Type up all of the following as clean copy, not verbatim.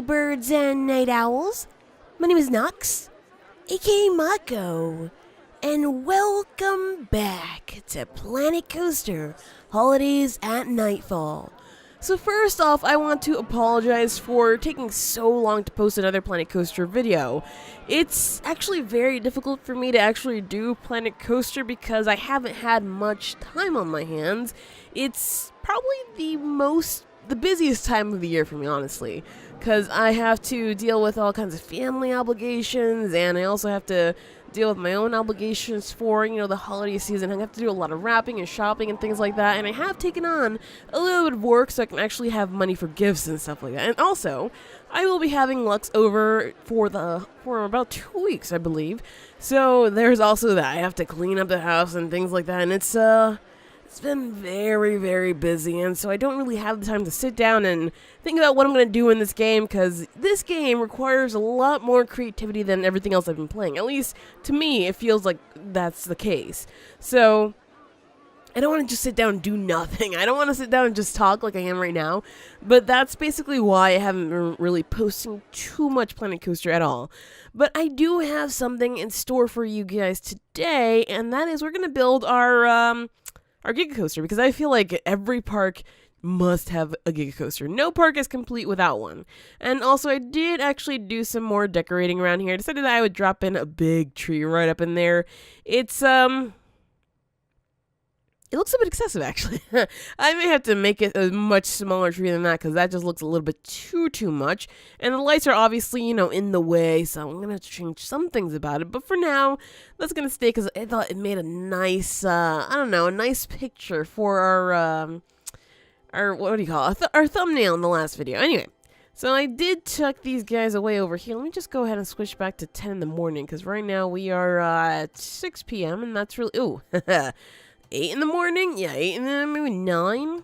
birds and night owls. My name is Nox, aka Mako, and welcome back to Planet Coaster Holidays at Nightfall. So first off, I want to apologize for taking so long to post another Planet Coaster video. It's actually very difficult for me to actually do Planet Coaster because I haven't had much time on my hands. It's probably the busiest time of the year for me, honestly, because I have to deal with all kinds of family obligations, and I also have to deal with my own obligations for, the holiday season. I have to do a lot of wrapping and shopping and things like that, and I have taken on a little bit of work so I can actually have money for gifts and stuff like that. And also, I will be having Lux over for about 2 weeks, I believe. So there's also that. I have to clean up the house and things like that, and it's been very, very busy, and so I don't really have the time to sit down and think about what I'm going to do in this game, because this game requires a lot more creativity than everything else I've been playing. At least, to me, it feels like that's the case. So, I don't want to just sit down and do nothing. I don't want to sit down and just talk like I am right now, but that's basically why I haven't been really posting too much Planet Coaster at all. But I do have something in store for you guys today, and that is we're going to build our giga coaster, because I feel like every park must have a giga coaster. No park is complete without one. And also, I did actually do some more decorating around here. I decided that I would drop in a big tree right up in there. It looks a bit excessive, actually. I may have to make it a much smaller tree than that, because that just looks a little bit too much. And the lights are obviously, in the way, so I'm going to have to change some things about it. But for now, that's going to stay, because I thought it made a nice, a nice picture for our what do you call it? Our thumbnail in the last video. Anyway, so I did tuck these guys away over here. Let me just go ahead and switch back to 10 in the morning, because right now we are at 6 p.m., and that's really, ooh, 8 in the morning? Yeah, 8 and then maybe 9?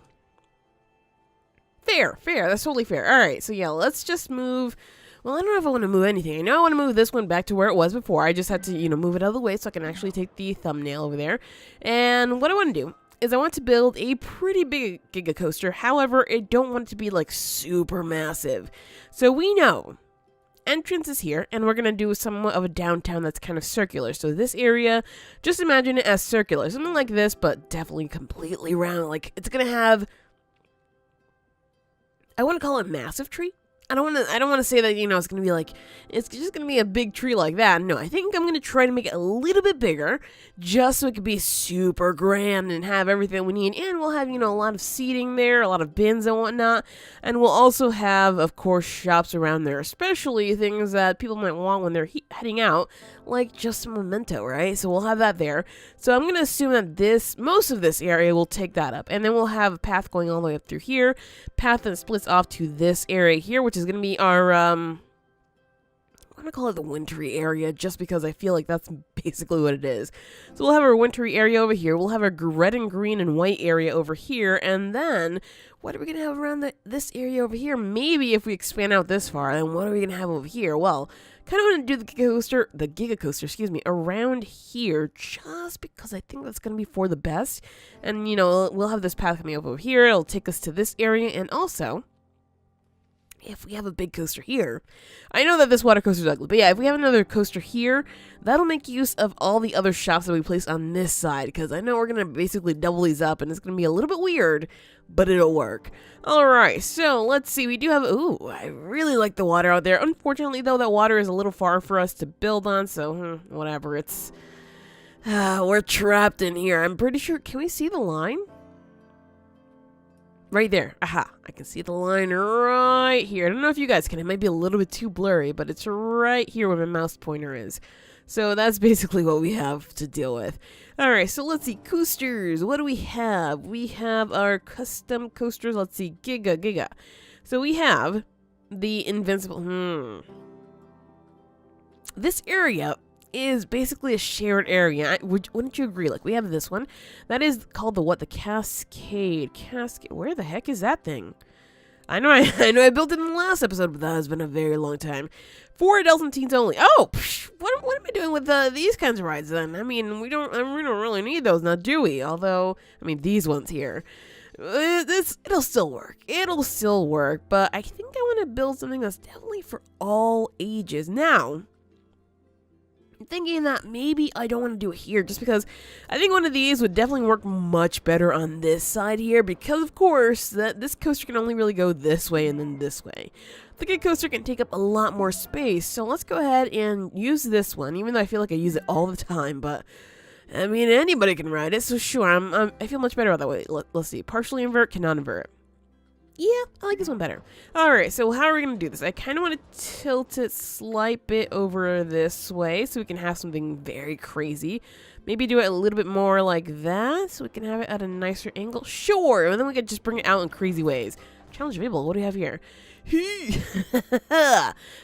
Fair. That's totally fair. Alright, so yeah, let's just move. Well, I don't know if I want to move anything. I know I want to move this one back to where it was before. I just had to, move it out of the way so I can actually take the thumbnail over there. And what I want to do is I want to build a pretty big giga coaster. However, I don't want it to be like super massive. So we know entrance is here, and we're going to do somewhat of a downtown that's kind of circular. So this area, just imagine it as circular. Something like this, but definitely completely round. Like, it's going to have, I want to call it massive tree. I don't want to say that, it's going to be like, it's just going to be a big tree like that. No, I think I'm going to try to make it a little bit bigger, just so it could be super grand and have everything we need. And we'll have, a lot of seating there, a lot of bins and whatnot. And we'll also have, of course, shops around there, especially things that people might want when they're heading out, like just a memento, right? So we'll have that there. So I'm going to assume that most of this area will take that up. And then we'll have a path going all the way up through here, path that splits off to this area here, which is going to be our, I'm going to call it the wintry area, just because I feel like that's basically what it is. So we'll have our wintry area over here. We'll have our red and green and white area over here. And then, what are we going to have around this area over here? Maybe if we expand out this far, then what are we going to have over here? Well, kind of want to do the giga coaster, around here, just because I think that's going to be for the best. And, we'll have this path coming up over here. It'll take us to this area. And also, if we have a big coaster here, I know that this water coaster is ugly, but yeah, if we have another coaster here, that'll make use of all the other shops that we place on this side, because I know we're going to basically double these up, and it's going to be a little bit weird, but it'll work. Alright, so let's see, we do have, ooh, I really like the water out there. Unfortunately, though, that water is a little far for us to build on, so whatever, it's, we're trapped in here. I'm pretty sure, can we see the line? Right there. Aha. I can see the line right here. I don't know if you guys can. It might be a little bit too blurry, but it's right here where my mouse pointer is. So that's basically what we have to deal with. Alright, so let's see. Coasters. What do we have? We have our custom coasters. Let's see. Giga. So we have the invincible. This area is basically a shared area. Wouldn't you agree? Like, we have this one. That is called the Cascade. Where the heck is that thing? I know I built it in the last episode, but that has been a very long time. For adults and teens only. Oh, what am I doing with these kinds of rides then? I mean, we don't really need those now, do we? Although, I mean, these ones here. It'll still work. It'll still work, but I think I want to build something that's definitely for all ages. Now, I'm thinking that maybe I don't want to do it here just because I think one of these would definitely work much better on this side here because, of course, this coaster can only really go this way and then this way. The giga coaster can take up a lot more space, so let's go ahead and use this one, even though I feel like I use it all the time, but I mean, anybody can ride it, so sure, I feel much better about that way. Let's see. Partially invert, cannot invert. Yeah, I like this one better. Alright, so how are we going to do this? I kind of want to tilt it, slipe it over this way so we can have something very crazy. Maybe do it a little bit more like that so we can have it at a nicer angle. Sure, and then we could just bring it out in crazy ways. Challenge available. What do we have here?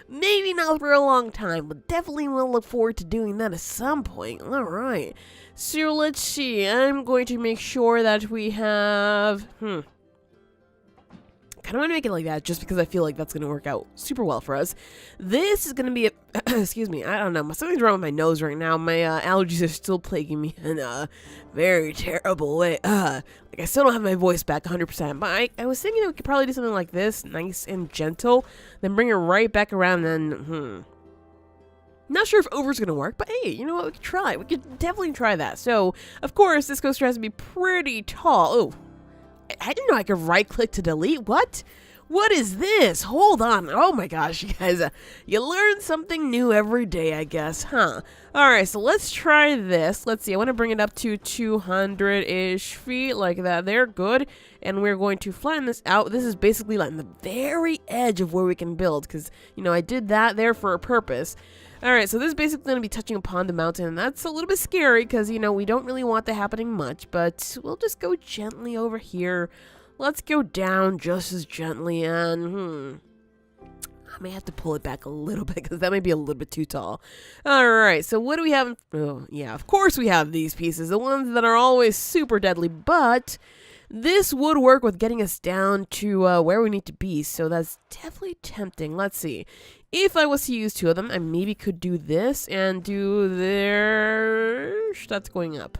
Maybe not for a long time, but definitely will look forward to doing that at some point. Alright, so let's see. I'm going to make sure that we have... I kind of want to make it like that just because I feel like that's going to work out super well for us. This is going to be a... excuse me, I don't know. Something's wrong with my nose right now. My allergies are still plaguing me in a very terrible way. Like, I still don't have my voice back 100%. But I was thinking that we could probably do something like this, nice and gentle. Then bring it right back around and Not sure if over's going to work, but hey, you know what? We could try. We could definitely try that. So, of course, this coaster has to be pretty tall. Oh. I didn't know I could right-click to delete. What? What is this? Hold on. Oh my gosh, you guys. You learn something new every day, I guess, huh? Alright, so let's try this. Let's see. I want to bring it up to 200-ish feet, like that. There, good. And we're going to flatten this out. This is basically like the very edge of where we can build, because, you know, I did that there for a purpose. Alright, so this is basically going to be touching upon the mountain, and that's a little bit scary because, you know, we don't really want that happening much, but we'll just go gently over here. Let's go down just as gently, and, I may have to pull it back a little bit because that might be a little bit too tall. Alright, so what do we have? Oh, yeah, of course we have these pieces, the ones that are always super deadly, but... this would work with getting us down to where we need to be, so that's definitely tempting. Let's see. If I was to use two of them, I maybe could do this and do there. That's going up.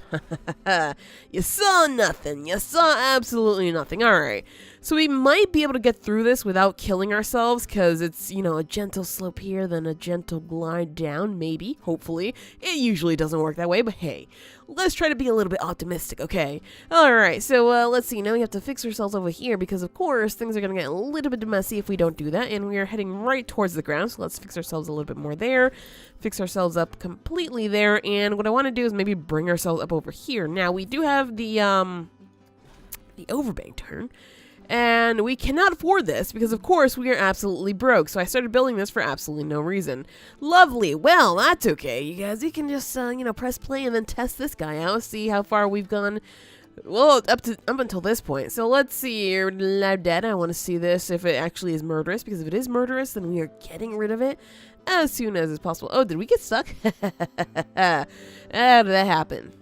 You saw nothing. You saw absolutely nothing. All right. So we might be able to get through this without killing ourselves because it's, you know, a gentle slope here, then a gentle glide down, maybe, hopefully. It usually doesn't work that way, but hey, let's try to be a little bit optimistic, okay? All right, so let's see. Now we have to fix ourselves over here because, of course, things are going to get a little bit messy if we don't do that, and we are heading right towards the ground, so let's fix ourselves a little bit more there, fix ourselves up completely there, and what I want to do is maybe bring ourselves up over here. Now, we do have the overbank turn, and we cannot afford this because, of course, we are absolutely broke. So I started building this for absolutely no reason. Lovely. Well, that's okay, you guys. You can just, you know, press play and then test this guy out. See how far we've gone. Well, up until this point. So let's see here. Dead. I want to see this if it actually is murderous. Because if it is murderous, then we are getting rid of it as soon as is possible. Oh, did we get stuck? How did that happen?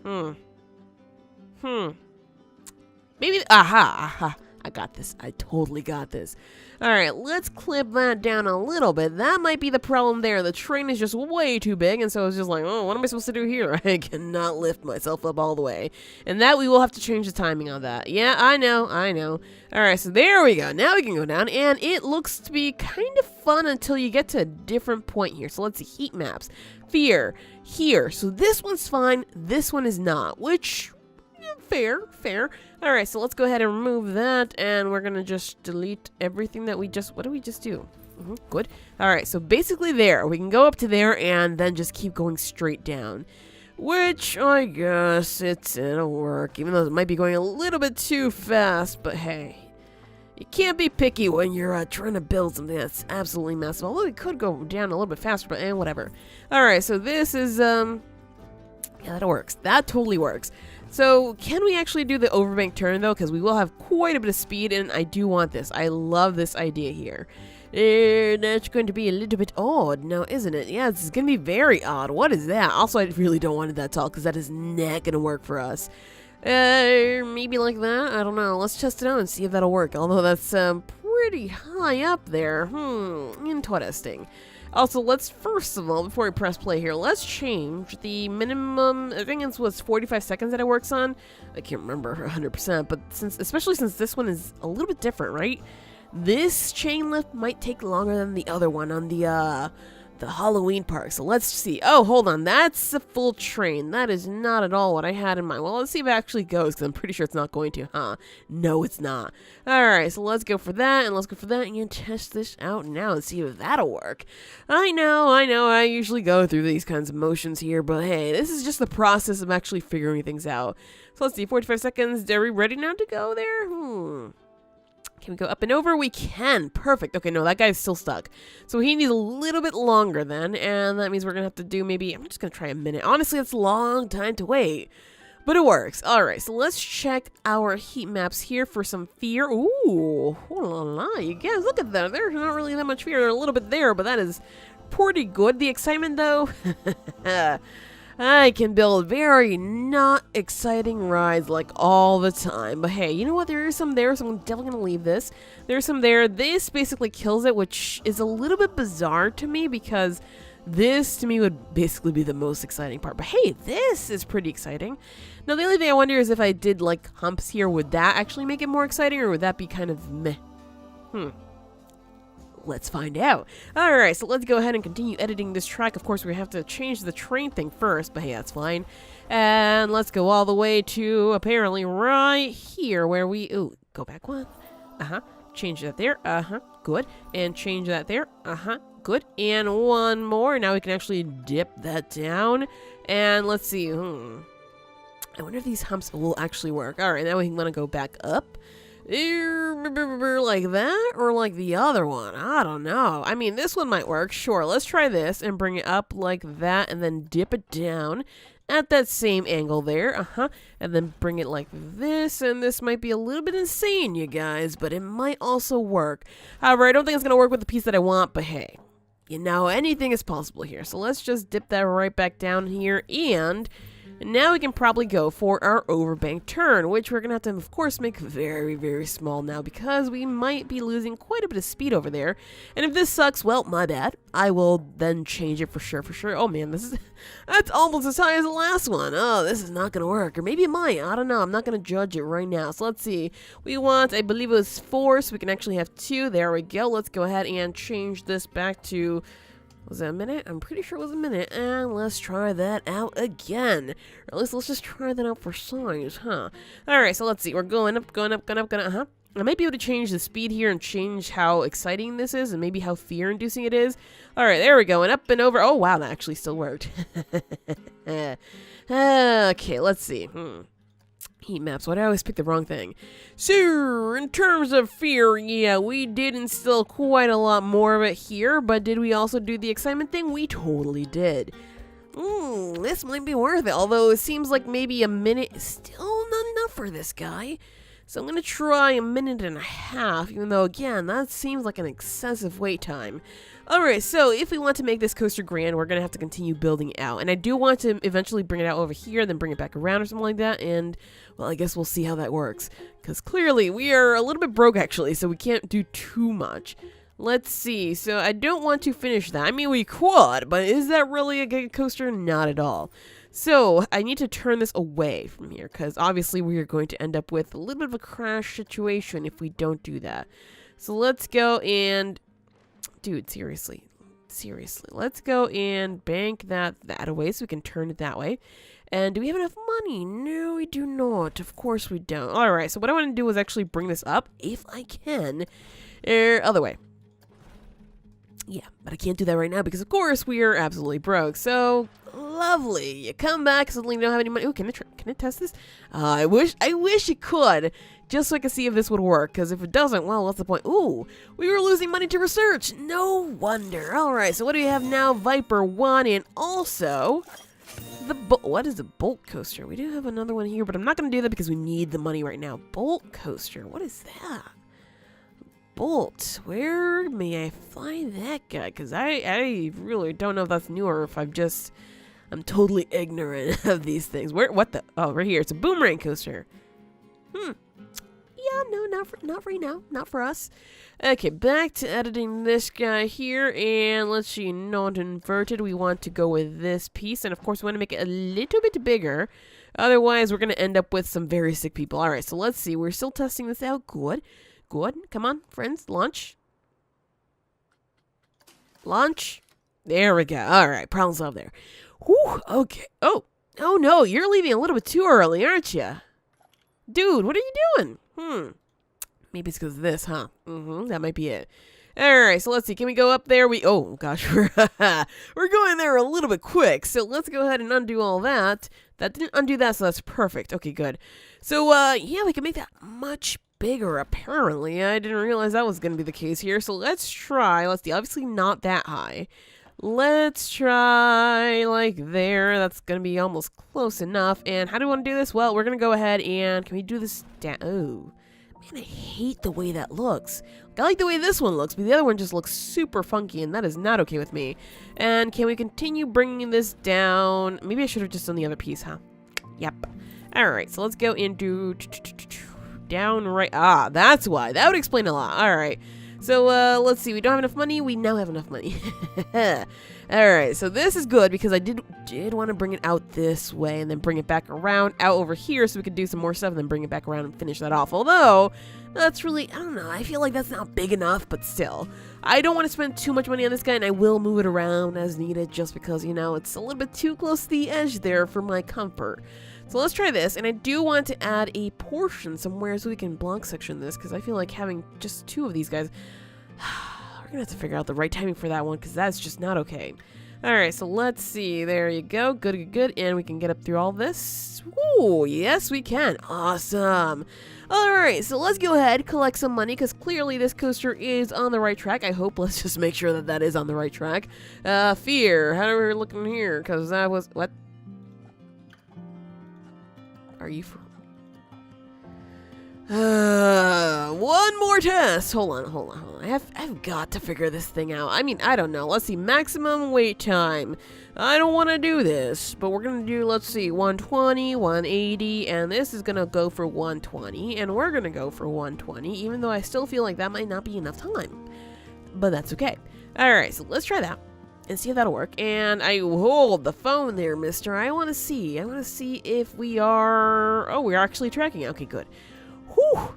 Maybe. Aha. I got this. I totally got this. Alright, let's clip that down a little bit. That might be the problem there. The train is just way too big, and so it's just like, oh, what am I supposed to do here? I cannot lift myself up all the way. And that we will have to change the timing on that. Yeah, I know. Alright, so there we go. Now we can go down, and it looks to be kind of fun until you get to a different point here. So let's see. Heat maps. Fear. Here. So this one's fine. This one is not, which... fair. Alright, so let's go ahead and remove that, and we're gonna just delete everything that we just... what did we just do? Good. Alright, so basically there. We can go up to there and then just keep going straight down. Which, I guess, it'll work, even though it might be going a little bit too fast, but hey. You can't be picky when you're trying to build something that's absolutely massive. Although we could go down a little bit faster, but whatever. Alright, so this is, yeah, that works. That totally works. So, can we actually do the overbank turn, though? Because we will have quite a bit of speed, and I do want this. I love this idea here. That's going to be a little bit odd now, isn't it? Yeah, it's going to be very odd. What is that? Also, I really don't want it that tall, because that is not going to work for us. Maybe like that? I don't know. Let's test it out and see if that'll work. Although that's pretty high up there. Interesting. Also, let's, first of all, before we press play here, let's change the minimum, I think it was 45 seconds that it works on. I can't remember 100%, but especially since this one is a little bit different, right? This chain lift might take longer than the other one on the Halloween park. So let's see. Oh, hold on. That's a full train. That is not at all what I had in mind. Well, let's see if it actually goes, because I'm pretty sure it's not going to, huh? No, it's not. Alright, so let's go for that, and let's go for that, and test this out now and see if that'll work. I know, I usually go through these kinds of motions here, but hey, this is just the process of actually figuring things out. So let's see, 45 seconds. Are we ready now to go there? Can we go up and over? We can. Perfect. Okay, no, that guy's still stuck. So he needs a little bit longer then, and that means we're going to have to do maybe, I'm just going to try a minute. Honestly, that's a long time to wait, but it works. All right, so let's check our heat maps here for some fear. Ooh, hold on, you guys, look at that. There's not really that much fear. There's a little bit there, but that is pretty good. The excitement, though, I can build very not exciting rides like all the time. But hey, you know what? There is some there, so I'm definitely going to leave this. There's some there. This basically kills it, which is a little bit bizarre to me because this, to me, would basically be the most exciting part. But hey, this is pretty exciting. Now, the only thing I wonder is if I did, like, humps here, would that actually make it more exciting, or would that be kind of meh? Let's find out. Alright, so let's go ahead and continue editing this track. Of course, we have to change the train thing first, but hey, that's fine. And let's go all the way to, apparently, right here, where we... Ooh, go back one. Change that there. Good. And change that there. Good. And one more. Now we can actually dip that down. And let's see. I wonder if these humps will actually work. Alright, now we want to go back up. Like that or like the other one? I don't know. I mean, this one might work. Sure, let's try this and bring it up like that and then dip it down at that same angle there. And then bring it like this, and this might be a little bit insane, you guys, but it might also work. However, I don't think it's going to work with the piece that I want, but hey, you know, anything is possible here. So let's just dip that right back down here, and now we can probably go for our overbank turn, which we're going to have to, of course, make very, very small now because we might be losing quite a bit of speed over there. And if this sucks, well, my bad. I will then change it for sure. Oh, man, that's almost as high as the last one. Oh, this is not going to work. Or maybe it might. I don't know. I'm not going to judge it right now. So let's see. We want, I believe it was 4, so we can actually have 2. There we go. Let's go ahead and change this back to... Was that a minute? I'm pretty sure it was a minute. And let's try that out again. Or at least let's just try that out for size, huh? Alright, so let's see. We're going up. I might be able to change the speed here and change how exciting this is and maybe how fear-inducing it is. Alright, there we go. And up and over. Oh, wow, that actually still worked. Okay, let's see. Heat maps. Why do I always pick the wrong thing? So, in terms of fear, yeah, we did instill quite a lot more of it here, but did we also do the excitement thing? We totally did. This might be worth it, although it seems like maybe a minute is still not enough for this guy. So I'm going to try a minute and a half, even though, again, that seems like an excessive wait time. Alright, so if we want to make this coaster grand, we're going to have to continue building it out. And I do want to eventually bring it out over here, then bring it back around or something like that. And, well, I guess we'll see how that works. Because clearly, we are a little bit broke, actually, so we can't do too much. Let's see. So I don't want to finish that. I mean, we could, but is that really a giga coaster? Not at all. So I need to turn this away from here, because obviously we are going to end up with a little bit of a crash situation if we don't do that. So let's go and... Dude, seriously, let's go and bank that away so we can turn it that way. And do we have enough money? No, we do not. Of course we don't. All right, so what I want to do is actually bring this up, if I can, other way. Yeah, but I can't do that right now because, of course, we are absolutely broke. So, lovely. You come back, suddenly you don't have any money. Ooh, can it test this? I wish it could, just so I can see if this would work. Because if it doesn't, well, what's the point? Ooh, we were losing money to research. No wonder. All right, so what do we have now? Viper 1 and also what is a Bolt coaster? We do have another one here, but I'm not going to do that because we need the money right now. Bolt coaster. What is that? Bolt. Where may I find that guy? Because I really don't know if that's new or if I'm totally ignorant of these things. What the? Oh, right here. It's a boomerang coaster. Yeah, no, not right now. Not for us. Okay, back to editing this guy here, and let's see, not inverted. We want to go with this piece, and of course we want to make it a little bit bigger. Otherwise, we're going to end up with some very sick people. All right, so let's see. We're still testing this out. Good. Good. Come on, friends. Launch. Launch. There we go. All right, problem solved there. Whew, okay. Oh no, you're leaving a little bit too early, aren't you? Dude, what are you doing? Maybe it's because of this, huh? That might be it. All right, so let's see. Can we go up there? Oh, gosh, we're going there a little bit quick. So let's go ahead and undo all that. That didn't undo that, so that's perfect. Okay, good. So, yeah, we can make that much bigger, apparently. I didn't realize that was going to be the case here. So let's try. Let's see. Obviously not that high. Let's try like there. That's going to be almost close enough. And how do we want to do this? Well, we're going to go ahead and can we do this down? Oh, man, I hate the way that looks. I like the way this one looks, but the other one just looks super funky, and that is not okay with me. And can we continue bringing this down? Maybe I should have just done the other piece, huh? Yep. All right, so let's go into down right. Ah, that's why. That would explain a lot. All right. So, let's see. We don't have enough money. We now have enough money. Alright, so this is good because I did want to bring it out this way and then bring it back around out over here so we could do some more stuff and then bring it back around and finish that off. Although, that's really, I don't know, I feel like that's not big enough, but still. I don't want to spend too much money on this guy, and I will move it around as needed just because, you know, it's a little bit too close to the edge there for my comfort. So let's try this, and I do want to add a portion somewhere so we can block section this, because I feel like having just two of these guys, we're going to have to figure out the right timing for that one, because that's just not okay. Alright, so let's see, there you go, good, and we can get up through all this. Ooh, yes we can, awesome. Alright, so let's go ahead, collect some money, because clearly this coaster is on the right track. I hope, let's just make sure that that is on the right track. Fear, how are we looking here, because that was, what? Are you from? One more test. Hold on. I've got to figure this thing out. I mean, I don't know. Let's see. Maximum wait time. I don't want to do this, but we're going to do, let's see, 120, 180, and this is going to go for 120, and we're going to go for 120, even though I still feel like that might not be enough time. But that's okay. Alright, so let's try that. And see if that'll work. And I hold the phone there, mister. I want to see if we are... Oh, we're actually tracking. Okay, good. Whew.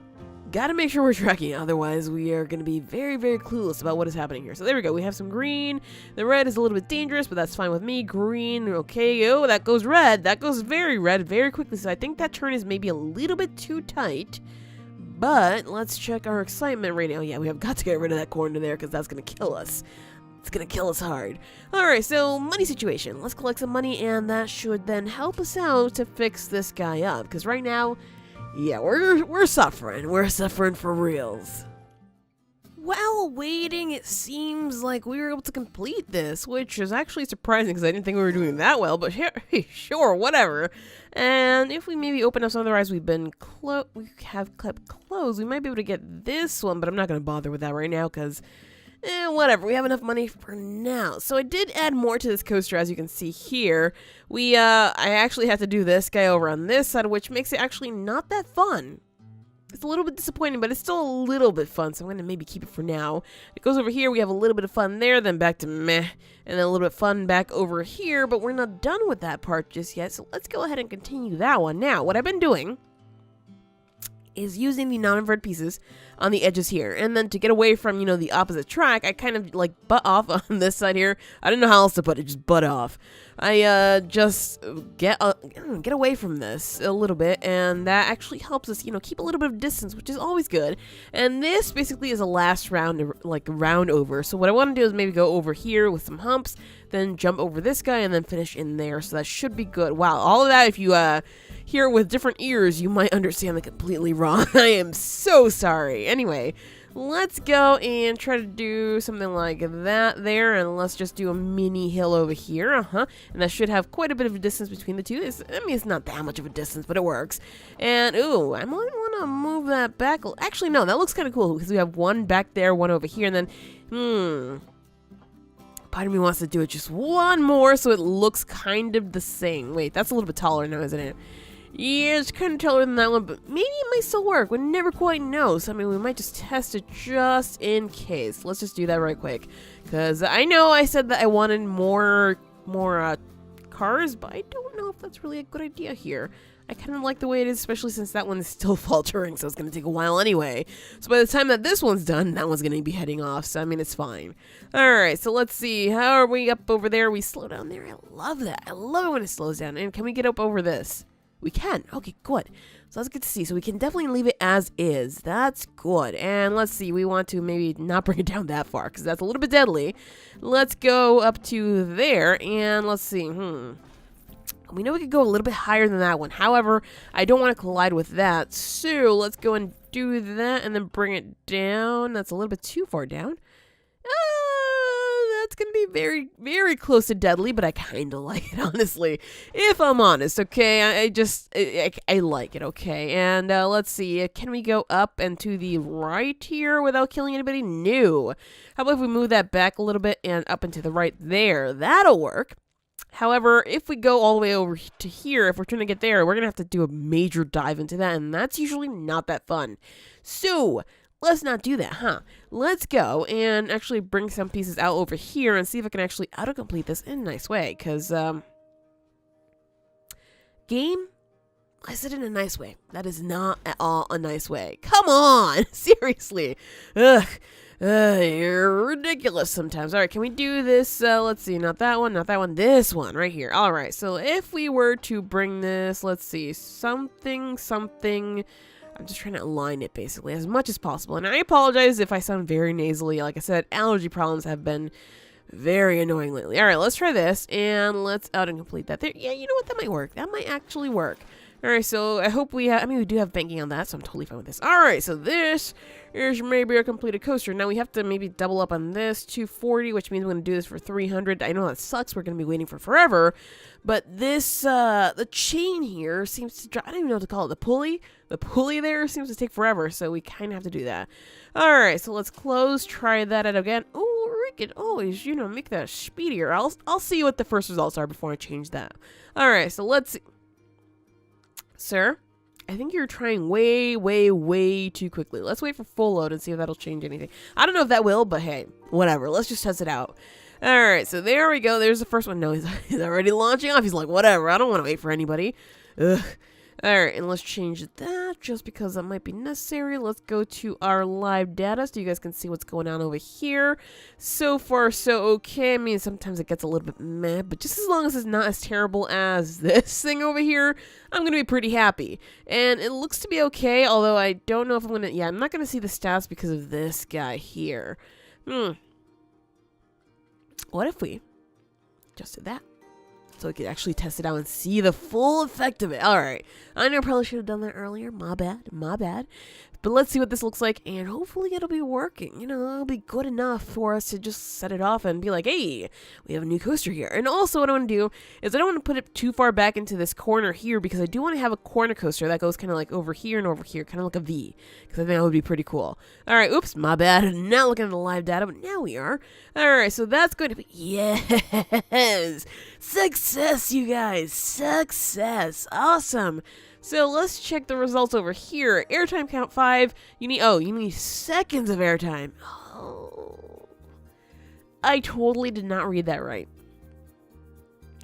Gotta make sure we're tracking. Otherwise, we are going to be very, very clueless about what is happening here. So there we go. We have some green. The red is a little bit dangerous, but that's fine with me. Green. Okay. Oh, that goes red. That goes very red very quickly. So I think that turn is maybe a little bit too tight. But let's check our excitement rating. Oh, yeah. We have got to get rid of that corner there because that's going to kill us. It's gonna kill us hard. Alright, so money situation. Let's collect some money, and that should then help us out to fix this guy up. Because right now, yeah, we're suffering. We're suffering for reals. While waiting, it seems like we were able to complete this, which is actually surprising because I didn't think we were doing that well, but sure, whatever. And if we maybe open up some of the rides we have kept closed, we might be able to get this one, but I'm not going to bother with that right now because... whatever, we have enough money for now. So I did add more to this coaster, as you can see here. I actually have to do this guy over on this side, which makes it actually not that fun. It's a little bit disappointing, but it's still a little bit fun, so I'm going to maybe keep it for now. It goes over here, we have a little bit of fun there, then back to meh, and then a little bit of fun back over here, but we're not done with that part just yet, so let's go ahead and continue that one. Now, what I've been doing is using the non-inverted pieces on the edges here. And then to get away from, you know, the opposite track, I kind of like butt off on this side here. I don't know how else to put it, just butt off. I just get away from this a little bit, and that actually helps us, you know, keep a little bit of distance, which is always good. And this basically is a last round, like round over. So what I want to do is maybe go over here with some humps, then jump over this guy, and then finish in there. So that should be good. Wow, all of that, if you hear it with different ears, you might understand it completely wrong. I am so sorry. Anyway, let's go and try to do something like that there, and let's just do a mini hill over here, and that should have quite a bit of a distance between the two. I mean, it's not that much of a distance, but it works. And, ooh, I might want to move that back. Actually, no, that looks kind of cool, because we have one back there, one over here, and then, part of me wants to do it just one more, so it looks kind of the same. Wait, that's a little bit taller now, isn't it? Yeah, it's kind of taller than that one, but maybe it might still work. We never quite know. So, I mean, we might just test it just in case. Let's just do that right quick. Because I know I said that I wanted more cars, but I don't know if that's really a good idea here. I kind of like the way it is, especially since that one is still faltering, so it's going to take a while anyway. So by the time that this one's done, that one's going to be heading off, so I mean, it's fine. Alright, so let's see. How are we up over there? We slow down there. I love that. I love it when it slows down. And can we get up over this? We can. Okay, good. So that's good to see. So we can definitely leave it as is. That's good. And let's see. We want to maybe not bring it down that far because that's a little bit deadly. Let's go up to there and let's see. We know we could go a little bit higher than that one. However, I don't want to collide with that. So let's go and do that and then bring it down. That's a little bit too far down. That's going to be very, very close to deadly, but I kind of like it, honestly. If I'm honest, okay? I like it, okay? And let's see. Can we go up and to the right here without killing anybody? No. How about if we move that back a little bit and up and to the right there? That'll work. However, if we go all the way over to here, if we're trying to get there, we're going to have to do a major dive into that, and that's usually not that fun. So, let's not do that, huh? Let's go and actually bring some pieces out over here and see if I can actually autocomplete this in a nice way, because, game, I said in a nice way. That is not at all a nice way. Come on! Seriously! Ugh. You're ridiculous sometimes. Alright, can we do this? Let's see, not that one, this one right here. Alright, so if we were to bring this, let's see, something, I'm just trying to align it basically as much as possible. And I apologize if I sound very nasally. Like I said, allergy problems have been very annoying lately. Alright, let's try this and let's out and complete that there. Yeah, you know what? That might work. That might actually work. Alright, so I hope we have, we do have banking on that, so I'm totally fine with this. Alright, so this is maybe a completed coaster. Now we have to maybe double up on this, 240, which means we're going to do this for 300. I know that sucks, we're going to be waiting for forever, but this, the chain here seems to, I don't even know what to call it, the pulley there seems to take forever, so we kind of have to do that. Alright, so let's close, try that out again. Oh, we could always, make that speedier. I'll see what the first results are before I change that. Alright, so let's see. Sir, I think you're trying way, way, way too quickly. Let's wait for full load and see if that'll change anything. I don't know if that will, but hey, whatever. Let's just test it out. Alright, so there we go. There's the first one. No, he's already launching off. He's like, whatever. I don't want to wait for anybody. Ugh. Alright, and let's change that just because that might be necessary. Let's go to our live data so you guys can see what's going on over here. So far, so okay. I mean, sometimes it gets a little bit meh, but just as long as it's not as terrible as this thing over here, I'm going to be pretty happy. And it looks to be okay, although I don't know if I'm going to... Yeah, I'm not going to see the stats because of this guy here. What if we just did that? So we could actually test it out and see the full effect of it. Alright. I know I probably should have done that earlier. My bad. But let's see what this looks like, and hopefully it'll be working. It'll be good enough for us to just set it off and be like, hey, we have a new coaster here. And also what I want to do is I don't want to put it too far back into this corner here because I do want to have a corner coaster that goes kind of like over here and over here, kind of like a V, because I think that would be pretty cool. Alright, oops, my bad. Not looking at the live data, but now we are. Alright, so that's going to be, yes, success, you guys, success, awesome. So let's check the results over here. Airtime count 5. You need seconds of airtime. Oh, I totally did not read that right.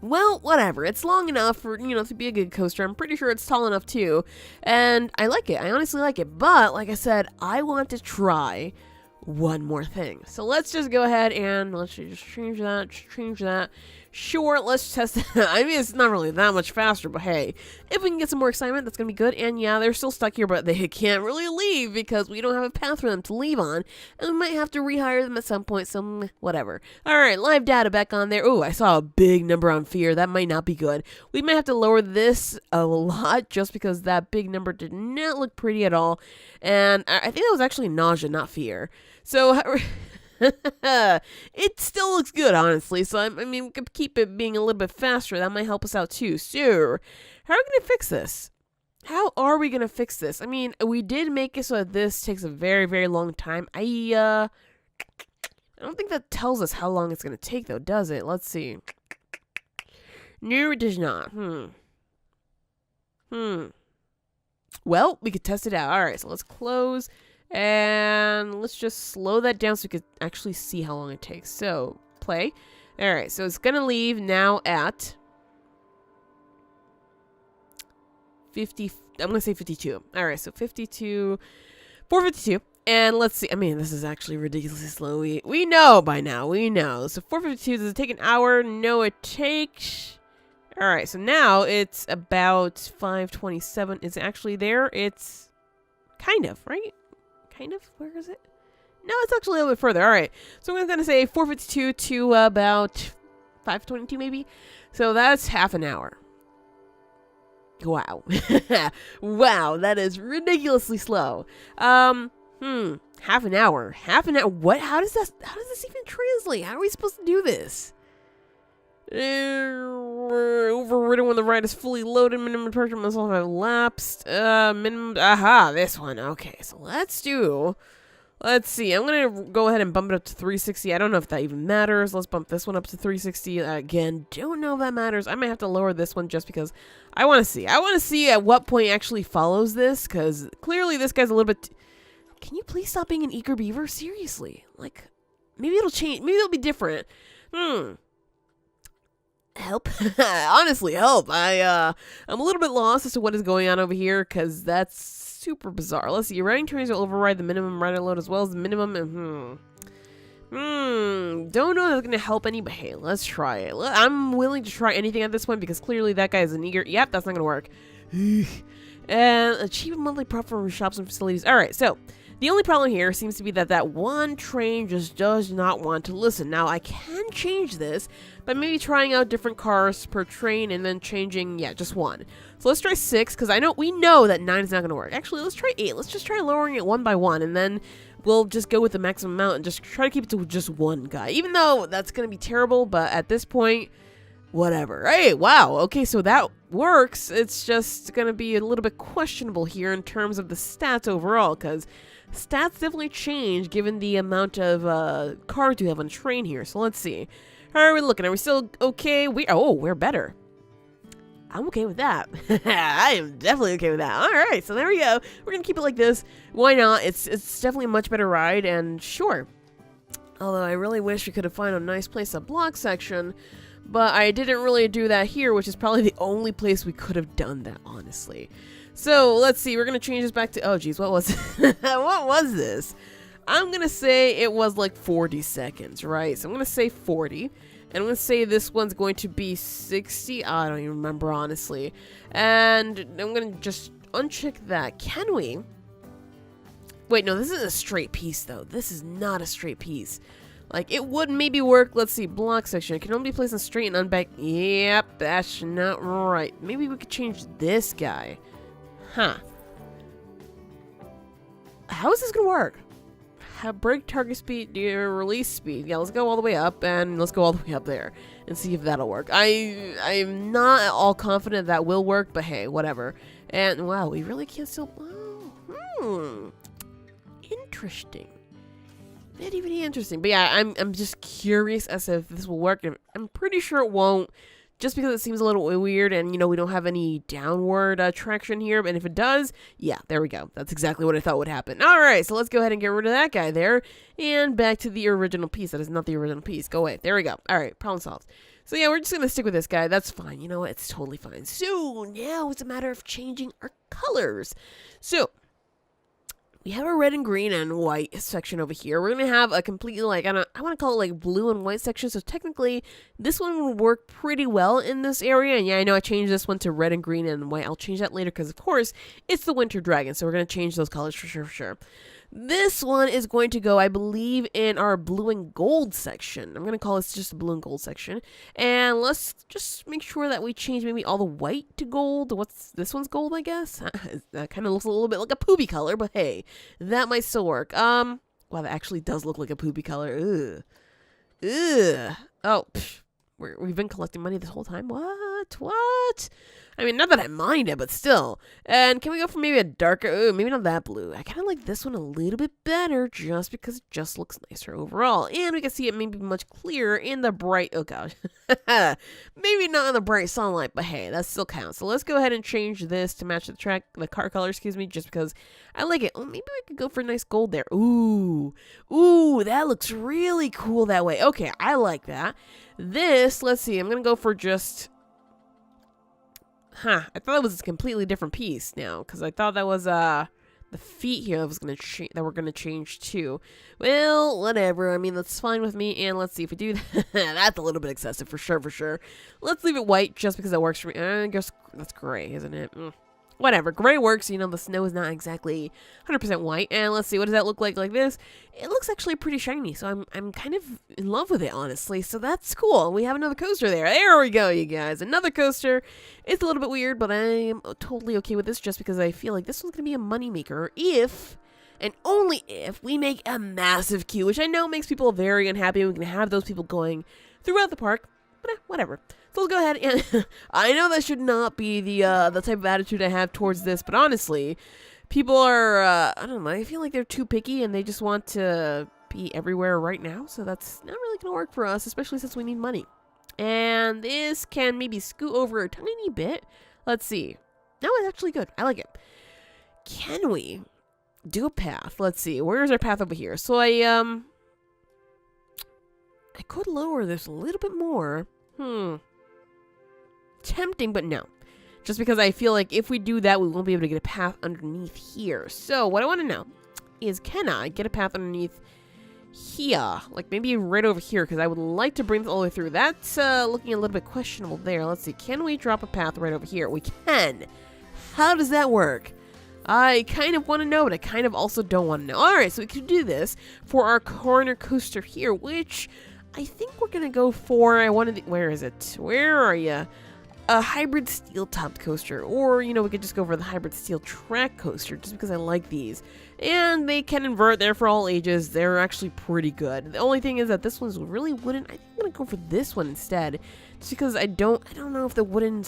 Well, whatever. It's long enough for, to be a good coaster. I'm pretty sure it's tall enough too. And I like it. I honestly like it. But, like I said, I want to try one more thing. So let's just go ahead and let's just change that. Sure, let's test it. I mean, it's not really that much faster, but hey, if we can get some more excitement, that's going to be good. And yeah, they're still stuck here, but they can't really leave because we don't have a path for them to leave on. And we might have to rehire them at some point, so whatever. Alright, live data back on there. Oh, I saw a big number on fear. That might not be good. We might have to lower this a lot just because that big number did not look pretty at all. And I think that was actually nausea, not fear. So... it still looks good, honestly, so I mean, we could keep it being a little bit faster. That might help us out too. So, how are we going to fix this? How are we going to fix this? I mean, we did make it so that this takes a very, very long time. I don't think that tells us how long it's going to take, though, does it? Let's see. No, it does not. Well, we could test it out. All right, so let's close. And let's just slow that down so we could actually see how long it takes. So, play. All right, so it's going to leave now at 50. I'm going to say 52. All right, so 52. 452. And let's see. I mean, this is actually ridiculously slow. We know by now. We know. So 452, does it take an hour? No, it takes... All right, so now it's about 5:27. Is it actually there? It's kind of, right? Kind of? Where is it? No, it's actually a little bit further. All right, so I'm going to say 4:52 to about 5:22 maybe. So that's half an hour. Wow. Wow, that is ridiculously slow. Half an hour. Half an hour. What? How does this even translate? How are we supposed to do this? Overridden when the ride is fully loaded. Minimum pressure must also have lapsed. Minimum. Aha, this one. Okay, so let's see. I'm gonna go ahead and bump it up to 360. I don't know if that even matters. Let's bump this one up to 360. Again, don't know if that matters. I might have to lower this one just because I want to see. I want to see at what point it actually follows this, because clearly this guy's a little bit... Can you please stop being an eager beaver? Seriously. Like, maybe it'll change. Maybe it'll be different. Help. Honestly, help. I'm a little bit lost as to what is going on over here, because that's super bizarre. Let's see. Your riding trains will override the minimum rider load as well as the minimum. Don't know if it's going to help any, but hey, let's try it. I'm willing to try anything at this point, because clearly that guy is an eager... Yep, that's not going to work. And achieve a monthly profit from shops and facilities. All right, so... The only problem here seems to be that one train just does not want to listen. Now, I can change this by maybe trying out different cars per train and then changing, just one. So let's try 6, because we know that 9 is not going to work. Actually, let's try 8. Let's just try lowering it one by one, and then we'll just go with the maximum amount and just try to keep it to just one guy. Even though that's going to be terrible, but at this point, whatever. Hey, wow. Okay, so that works. It's just going to be a little bit questionable here in terms of the stats overall, because... Stats definitely change given the amount of cars you have on a train here. So let's see. How are we looking? Are we still okay? We're better. I'm okay with that. I am definitely okay with that. All right, so there we go. We're gonna keep it like this. Why not? It's definitely a much better ride, and sure. Although I really wish we could have found a nice place, a block section, but I didn't really do that here, which is probably the only place we could have done that, honestly. So, let's see, we're going to change this back to, oh geez, what was what was this? I'm going to say it was like 40 seconds, right? So I'm going to say 40, and I'm going to say this one's going to be 60, I don't even remember, honestly. And I'm going to just uncheck that. Can we? Wait, no, this is a straight piece, though. This is not a straight piece. Like, it would maybe work, let's see, block section. It can only be placed on straight and unbanked. Yep, that's not right. Maybe we could change this guy. Huh. How is this gonna work? Brake target speed, release speed. Yeah, let's go all the way up, and let's go all the way up there and see if that'll work. I'm not at all confident that will work, but hey, whatever. And wow, we really can't still... Oh, interesting. Very interesting. But yeah, I'm just curious as to if this will work. I'm pretty sure it won't. Just because it seems a little weird, and, we don't have any downward traction here. And if it does, yeah, there we go. That's exactly what I thought would happen. All right, so let's go ahead and get rid of that guy there. And back to the original piece. That is not the original piece. Go away. There we go. All right, problem solved. So yeah, we're just going to stick with this guy. That's fine. You know what? It's totally fine. So now it's a matter of changing our colors. So... we have a red and green and white section over here. We're going to have a completely, I want to call it blue and white section. So technically, this one will work pretty well in this area. And yeah, I know I changed this one to red and green and white. I'll change that later because, of course, it's the Winter Dragon. So we're going to change those colors for sure. This one is going to go, I believe, in our blue and gold section. I'm going to call this just the blue and gold section. And let's just make sure that we change maybe all the white to gold. What's this one's gold, I guess? That kind of looks a little bit like a poopy color, but hey, that might still work. Wow, that actually does look like a poopy color. Ugh. Oh, we've been collecting money this whole time? What? What? I mean, not that I mind it, but still. And can we go for maybe a darker, maybe not that blue. I kind of like this one a little bit better just because it just looks nicer overall. And we can see it maybe much clearer in the bright, oh gosh. Maybe not in the bright sunlight, but hey, that still counts. So let's go ahead and change this to match the car color, excuse me, just because I like it. Oh, maybe we could go for a nice gold there. Ooh, that looks really cool that way. Okay, I like that. This, let's see, I'm going to go for just... I thought it was a completely different piece now, because I thought that was the feet here that we're gonna change too. Well, whatever. I mean, that's fine with me. And let's see if we do that. That's a little bit excessive for sure. Let's leave it white just because that works for me. I guess that's gray, isn't it? Whatever, gray works. You know, the snow is not exactly 100% white. And let's see, what does that look like this? It looks actually pretty shiny, so I'm kind of in love with it, honestly. So that's cool. We have another coaster there. There we go, you guys. Another coaster. It's a little bit weird, but I am totally okay with this just because I feel like this one's going to be a moneymaker if, and only if, we make a massive queue, which I know makes people very unhappy. We can have those people going throughout the park, but whatever. So let's go ahead and I know that should not be the type of attitude I have towards this, but honestly, people are I don't know, I feel like they're too picky and they just want to be everywhere right now, so that's not really gonna work for us, especially since we need money. And this can maybe scoot over a tiny bit. Let's see. No, it's actually good. I like it. Can we do a path? Let's see. Where's our path over here? So I could lower this a little bit more. Tempting, but no. Just because I feel like if we do that, we won't be able to get a path underneath here. So what I want to know is, can I get a path underneath here? Like maybe right over here, because I would like to bring this all the way through. That's looking a little bit questionable there. Let's see. Can we drop a path right over here? We can. How does that work? I kind of want to know, but I kind of also don't want to know. Alright, so we could do this for our corner coaster here, which I think we're going to go for, where is it? Where are you? A hybrid steel topped coaster, or we could just go for the hybrid steel track coaster just because I like these, and they can invert. They're for all ages. They're actually pretty good. The only thing is that this one's really wooden. I think I'm gonna go for this one instead, just because I don't know if the wooden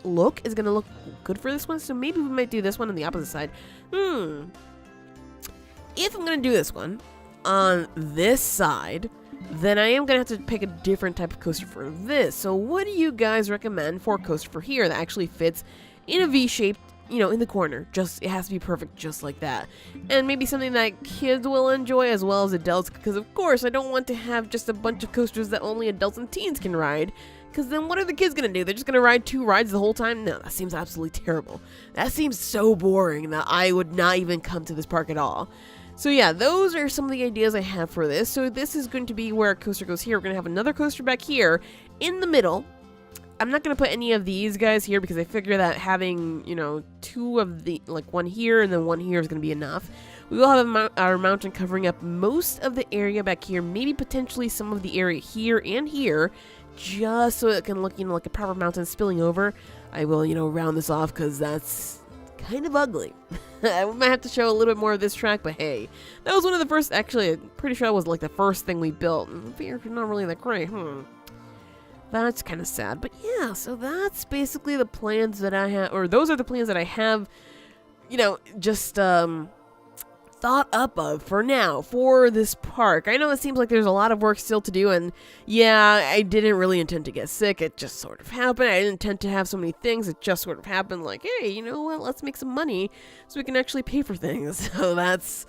look is gonna look good for this one. So maybe we might do this one on the opposite side. If I'm gonna do this one on this side, then I am going to have to pick a different type of coaster for this. So what do you guys recommend for a coaster for here that actually fits in a V shape, in the corner? It has to be perfect just like that. And maybe something that kids will enjoy as well as adults, because of course I don't want to have just a bunch of coasters that only adults and teens can ride, because then what are the kids going to do? They're just going to ride 2 rides the whole time? No, that seems absolutely terrible. That seems so boring that I would not even come to this park at all. So yeah, those are some of the ideas I have for this. So this is going to be where a coaster goes here. We're going to have another coaster back here in the middle. I'm not going to put any of these guys here because I figure that having, 2 of the, like one here and then one here is going to be enough. We will have our mountain covering up most of the area back here, maybe potentially some of the area here and here, just so it can look, like a proper mountain spilling over. I will, round this off because that's kind of ugly. I might have to show a little bit more of this track, but hey, that was one of the first, actually, I'm pretty sure that was like the first thing we built. It's not really that great, That's kind of sad, but yeah, so that's basically the plans that I have, or those are the plans that I have, just, thought up of for now for this park. I know it seems like there's a lot of work still to do, and yeah, I didn't really intend to get sick. It just sort of happened. I didn't intend to have so many things. It just sort of happened, like, hey, you know what, let's make some money so we can actually pay for things. So that's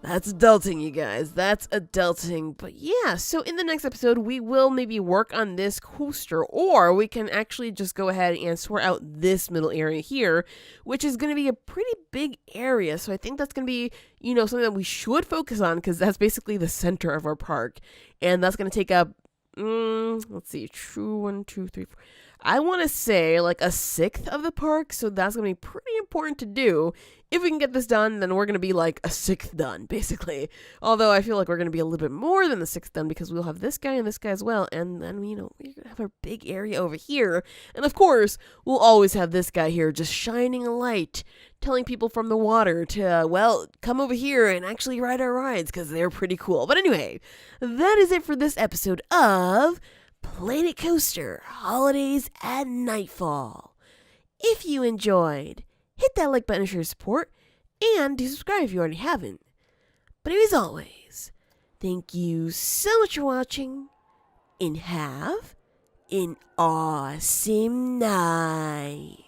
adulting, you guys. That's adulting. But yeah, so in the next episode, we will maybe work on this coaster, or we can actually just go ahead and sort out this middle area here, which is going to be a pretty big area. So I think that's going to be, something that we should focus on, because that's basically the center of our park. And that's going to take up, let's see, 1, 2, 3, 4. I want to say like a 1/6 of the park, so that's going to be pretty important to do. If we can get this done, then we're going to be like a 1/6 done, basically. Although I feel like we're going to be a little bit more than the 1/6 done, because we'll have this guy and this guy as well, and then, we're going to have our big area over here. And of course, we'll always have this guy here just shining a light, telling people from the water to, come over here and actually ride our rides, because they're pretty cool. But anyway, that is it for this episode of Planet Coaster Holidays at Nightfall. If you enjoyed, hit that like button to show your support, and do subscribe if you already haven't. But as always, thank you so much for watching, and have an awesome night.